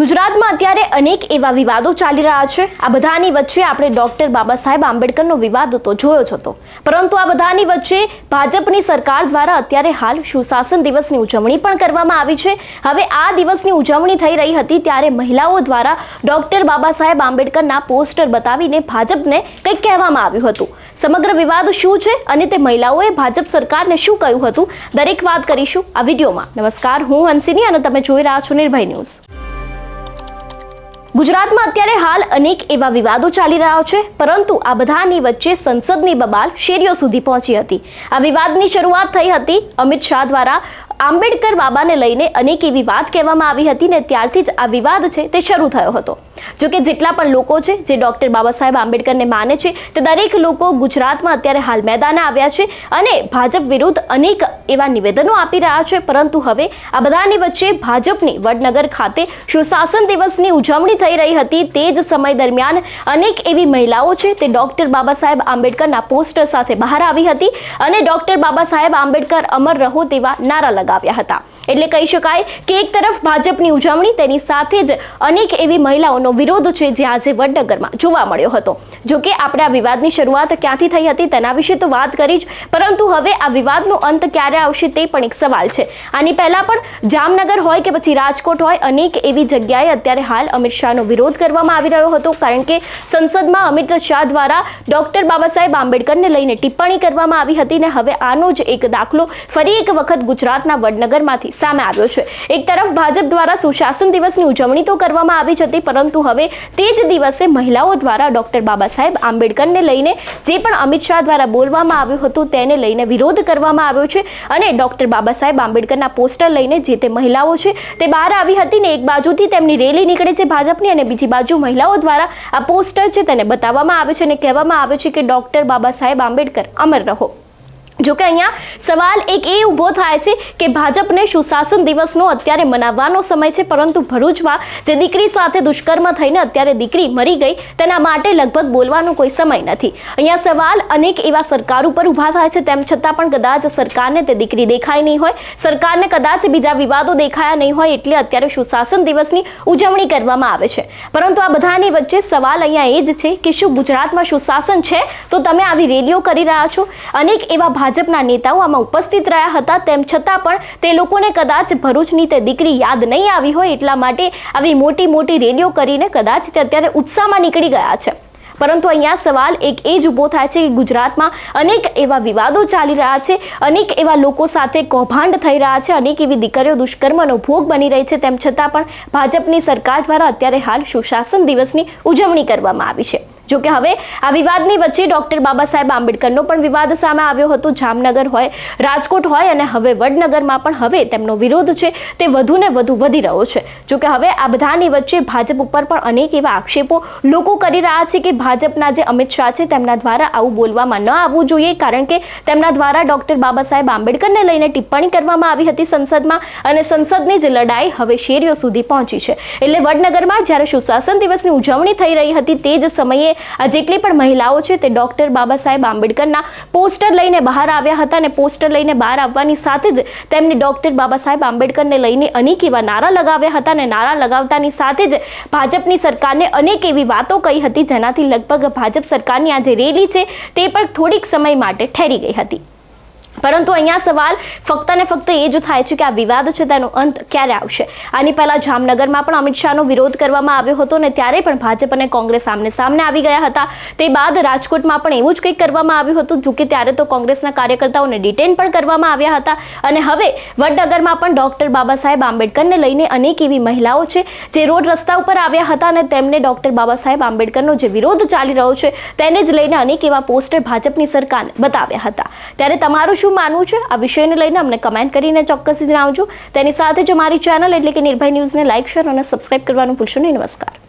ગુજરાતમાં અત્યારે અનેક એવા વિવાદો ચાલી રહ્યા છે। આ બધાની વચ્ચે આપણે ડોક્ટર બાબા સાહેબ આંબેડકરનો વિવાદ તો જોયો જ હતો, પરંતુ આ બધાની વચ્ચે ભાજપની સરકાર દ્વારા અત્યારે હાલ સુશાસન દિવસની ઉજવણી પણ કરવામાં આવી છે। હવે આ દિવસની ઉજવણી થઈ રહી હતી ત્યારે મહિલાઓ દ્વારા ડોક્ટર બાબા સાહેબ આંબેડકરના પોસ્ટર બતાવીને ભાજપને કંઈક કહેવામાં આવ્યું હતું। સમગ્ર વિવાદ શું છે અને તે મહિલાઓએ ભાજપ સરકારને શું કહ્યું હતું, દરેક વાત કરીશું આ વિડીયોમાં। નમસ્કાર, હું હંસિની અને તમે જોઈ રહ્યા છો નિર્ભય ન્યૂઝ। ગુજરાતમાં અત્યારે હાલ અનેક એવા વિવાદો ચાલી રહ્યા છે, પરંતુ આ બધાની વચ્ચે સંસદની બબાલ શેરીઓ સુધી પહોંચી હતી। આ વિવાદની શરૂઆત થઈ હતી અમિત શાહ દ્વારા આંબેડકર બાબાને લઈને અનેક એવી વાત કહેવામાં આવી હતી ને ત્યારથી જ આ વિવાદ છે તે શરૂ થયો હતો। જો કે જેટલા પણ લોકો છે જે ડોક્ટર બાબા સાહેબ આંબેડકરને માને છે તે દરેક લોકો ગુજરાતમાં અત્યારે હાલ મેદાને આવ્યા છે અને ભાજપ વિરુદ્ધ અનેક એવા નિવેદનો આપી રહ્યા છે। પરંતુ હવે આ બધાની વચ્ચે ભાજપની વડનગર ખાતે સુશાસન દિવસની ઉજવણી થઈ રહી હતી। તે જ સમય દરમિયાન અનેક એવી મહિલાઓ છે તે ડોક્ટર બાબા સાહેબ આંબેડકરના પોસ્ટર સાથે બહાર આવી હતી અને ડોક્ટર બાબા સાહેબ આંબેડકર અમર રહો તેવા નારા લગાવ્યા હતા। એટલે કહી શકાય કે એક તરફ ભાજપની ઉજવણી, તેની સાથે જ અનેક એવી મહિલાઓનો વિરોધ છે જે આજે વડનગરમાં જોવા મળ્યો હતો। જો કે આપણે આ વિવાદની શરૂઆત ક્યાંથી થઈ હતી તેના વિશે તો વાત કરી જ, પરંતુ હવે આ વિવાદનો અંત ક્યારે આવશે તે પણ એક સવાલ છે। આની પહેલા પણ જામનગર હોય કે પછી રાજકોટ હોય, અનેક એવી જગ્યાએ અત્યારે હાલ અમિત શાહનો વિરોધ કરવામાં આવી રહ્યો હતો, કારણ કે સંસદમાં અમિત શાહ દ્વારા ડોક્ટર બાબા સાહેબ આંબેડકરને લઈને ટિપ્પણી કરવામાં આવી હતી ને હવે આનો જ એક દાખલો ફરી એક વખત ગુજરાતના વડનગરમાંથી સામે આવ્યો છે। એક તરફ ભાજપ દ્વારા સુશાસન દિવસની ઉજવણી તો કરવામાં આવી જ હતી, પરંતુ હવે તે જ દિવસે મહિલાઓ દ્વારા ડોક્ટર બાબા સાહેબ આંબેડકરને લઈને જે પણ અમિત શાહ દ્વારા બોલવામાં આવ્યું હતું તેને લઈને વિરોધ કરવામાં આવ્યો છે અને ડોક્ટર બાબા સાહેબ આંબેડકરના પોસ્ટર લઈને જે તે મહિલાઓ છે તે બહાર આવી હતી ને એક બાજુથી તેમની રેલી નીકળે છે ભાજપની અને બીજી બાજુ મહિલાઓ દ્વારા આ પોસ્ટર છે તેને બતાવવામાં આવે છે અને કહેવામાં આવે છે કે ડોક્ટર બાબા સાહેબ આંબેડકર અમર રહો। જો કે અહીંયા સવાલ એક એ ઊભો થાય છે કે ભાજપને સુશાસન દિવસનો અત્યારે મનાવવાનો સમય છે, પરંતુ ભરૂચમાં જે દીકરી સાથે દુષ્કર્મ થઈને અત્યારે દીકરી મરી ગઈ તેના માટે લગભગ બોલવાનો કોઈ સમય નથી। અહીંયા સવાલ અનેક એવા સરકાર ઉપર ઊભા થાય છે, તેમ છતાં પણ કદાચ સરકારને તે દીકરી દેખાઈ નહીં હોય, સરકારને કદાચ બીજા વિવાદો દેખાયા નહીં હોય એટલે અત્યારે સુશાસન દિવસની ઉજવણી કરવામાં આવે છે। પરંતુ આ બધાની વચ્ચે સવાલ અહીંયા એ જ છે કે શું ગુજરાતમાં સુશાસન છે તો તમે આવી રેલીઓ કરી રહ્યા છો? અનેક એવા ભાજપના નેતાઓ આમાં ઉપસ્થિત રહ્યા હતા, તેમ છતાં પણ તે લોકોને કદાચ ભરૂચની તે દીકરી યાદ નહીં આવી હોય એટલા માટે આવી મોટી મોટી રેલીઓ કરીને કદાચ તે અત્યારે ઉત્સાહમાં નીકળી ગયા છે। પરંતુ અહીંયા સવાલ એક એ જ ઊભો થાય છે કે ગુજરાતમાં અનેક એવા વિવાદો ચાલી રહ્યા છે, અનેક એવા લોકો સાથે કૌભાંડ થઈ રહ્યા છે, અનેક એવી દીકરીઓ દુષ્કર્મનો ભોગ બની રહી છે, તેમ છતાં પણ ભાજપની સરકાર દ્વારા અત્યારે હાલ સુશાસન દિવસની ઉજવણી કરવામાં આવી છે। જો કે હવે આ વિવાદની વચ્ચે ડોક્ટર બાબા સાહેબ આંબેડકરનો પણ વિવાદ સામે આવ્યો હતો। જામનગર હોય, રાજકોટ હોય અને હવે વડનગરમાં પણ હવે તેમનો વિરોધ છે તે વધુને વધુ વધી રહ્યો છે। જો કે હવે આ બધાની વચ્ચે ભાજપ ઉપર પણ અનેક એવા આક્ષેપો લોકો કરી રહ્યા છે કે ભાજપના જે અમિત શાહ છે તેમના દ્વારા આવું બોલવામાં ન આવવું જોઈએ, કારણ કે તેમના દ્વારા ડોક્ટર બાબા સાહેબ આંબેડકરને લઈને ટિપ્પણી કરવામાં આવી હતી સંસદમાં અને સંસદની જ લડાઈ હવે શેરીઓ સુધી પહોંચી છે। એટલે વડનગરમાં જ્યારે સુશાસન દિવસની ઉજવણી થઈ રહી હતી તે જ સમયે આ જેટલી પણ મહિલાઓ છે તે ડોક્ટર બાબા સાહેબ આંબેડકરના પોસ્ટર લઈને બહાર આવ્યા હતા અને પોસ્ટર લઈને બહાર આવવાની સાથે જ તેમને ડોક્ટર બાબા સાહેબ આંબેડકરને લઈને અનેક એવા નારા લગાવ્યા હતા અને નારા લગાવતાની સાથે જ ભાજપની સરકારને અનેક એવી વાતો કહી હતી, જેનાથી લગભગ ભાજપ સરકારની આ જે રેલી છે તે પણ થોડીક સમય માટે ઠરી ગઈ હતી। પરંતુ અહીંયા સવાલ ફક્ત ને ફક્ત એ જ થાય છે કે આ વિવાદ છે તેનો અંત ક્યારે આવશે? આની પહેલા જામનગરમાં પણ અમિત શાહનો વિરોધ કરવામાં આવ્યો હતો ને ત્યારે પણ ભાજપ અને કોંગ્રેસ સામને આવી ગયા હતા। તે બાદ રાજકોટમાં પણ એવું જ કંઈક કરવામાં આવ્યું હતું, જો કે ત્યારે તો કોંગ્રેસના કાર્યકર્તાઓને ડિટેન પણ કરવામાં આવ્યા હતા અને હવે વડનગરમાં પણ ડોક્ટર બાબા સાહેબ આંબેડકરને લઈને અનેક એવી મહિલાઓ છે જે રોડ રસ્તા ઉપર આવ્યા હતા અને તેમને ડોક્ટર બાબા સાહેબ આંબેડકરનો જે વિરોધ ચાલી રહ્યો છે તેને જ લઈને અનેક એવા પોસ્ટર ભાજપની સરકારને બતાવ્યા હતા। ત્યારે તમારું શું માનવું છે આ વિષયને લઈને અમને કમેન્ટ કરીને ચોક્કસ જણાવજો। તેની સાથે જ અમારી ચેનલ એટલે કે નિર્ભય ન્યૂઝને લાઇક, શેર અને સબસ્ક્રાઇબ કરવાનું ભૂલશો નહીં। નમસ્કાર।